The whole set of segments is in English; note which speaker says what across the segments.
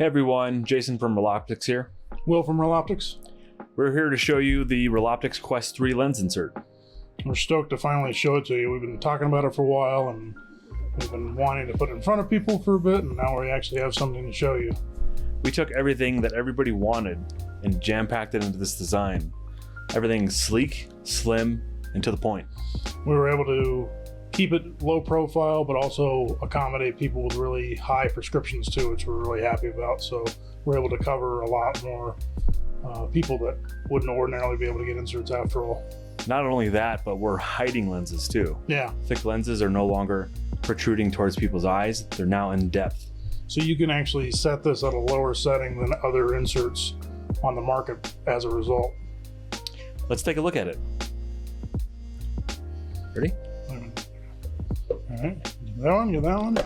Speaker 1: Hey everyone, Jason from Reloptix here.
Speaker 2: Will from Reloptix.
Speaker 1: We're here to show you the Reloptix Quest 3 lens insert.
Speaker 2: We're stoked to finally show it to you. We've been talking about it for a while and we've been wanting to put it in front of people for a bit, and now we actually have something to show you.
Speaker 1: We took everything that everybody wanted and jam-packed it into this design. Everything sleek, slim, and to the point.
Speaker 2: We were able to keep it low profile, but also accommodate people with really high prescriptions too, which we're really happy about. So we're able to cover a lot more people that wouldn't ordinarily be able to get inserts after all.
Speaker 1: Not only that, but we're hiding lenses too.
Speaker 2: Yeah.
Speaker 1: Thick lenses are no longer protruding towards people's eyes. They're now in depth.
Speaker 2: So you can actually set this at a lower setting than other inserts on the market as a result.
Speaker 1: Let's take a look at it. Ready?
Speaker 2: All right, that one, get that one.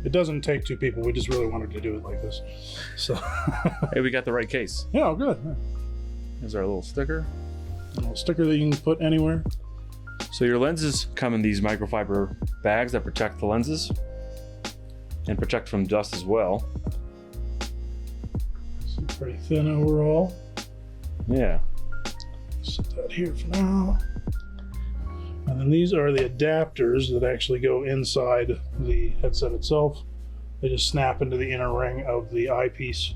Speaker 2: It doesn't take two people. We just really wanted to do it like this. So,
Speaker 1: Hey, we got the right case.
Speaker 2: yeah, good.
Speaker 1: Here's our little sticker.
Speaker 2: A little sticker that you can put anywhere.
Speaker 1: So your lenses come in these microfiber bags that protect the lenses and protect from dust as well.
Speaker 2: It's pretty thin overall.
Speaker 1: Yeah.
Speaker 2: Set that here for now. And then these are the adapters that actually go inside the headset itself. They just snap into the inner ring of the eyepiece,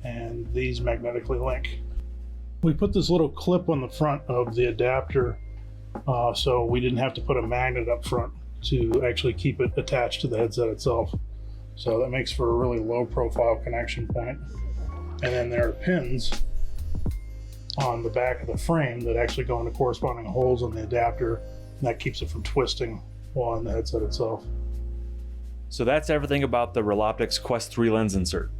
Speaker 2: and these magnetically link. We put this little clip on the front of the adapter so we didn't have to put a magnet up front to actually keep it attached to the headset itself. So that makes for a really low profile connection point. And then there are pins on the back of the frame that actually go into corresponding holes on the adapter, and that keeps it from twisting while in the headset itself.
Speaker 1: So that's everything about the Reloptix Quest 3 lens insert.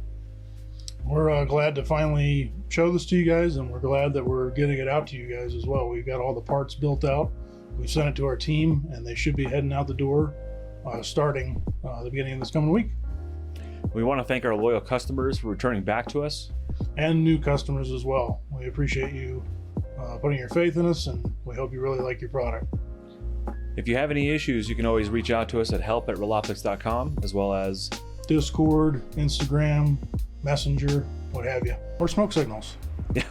Speaker 2: We're glad to finally show this to you guys, and we're glad that we're getting it out to you guys as well. We've got all the parts built out. We've sent it to our team, and they should be heading out the door starting the beginning of this coming week.
Speaker 1: We want to thank our loyal customers for returning back to us.
Speaker 2: And new customers as well. We appreciate you putting your faith in us, and we hope you really like your product.
Speaker 1: If you have any issues, you can always reach out to us at help@reloptix.com, as well as
Speaker 2: Discord, Instagram, Messenger, what have you, or smoke signals.
Speaker 1: yeah.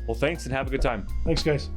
Speaker 1: Well, thanks and have a good time.
Speaker 2: Thanks, guys.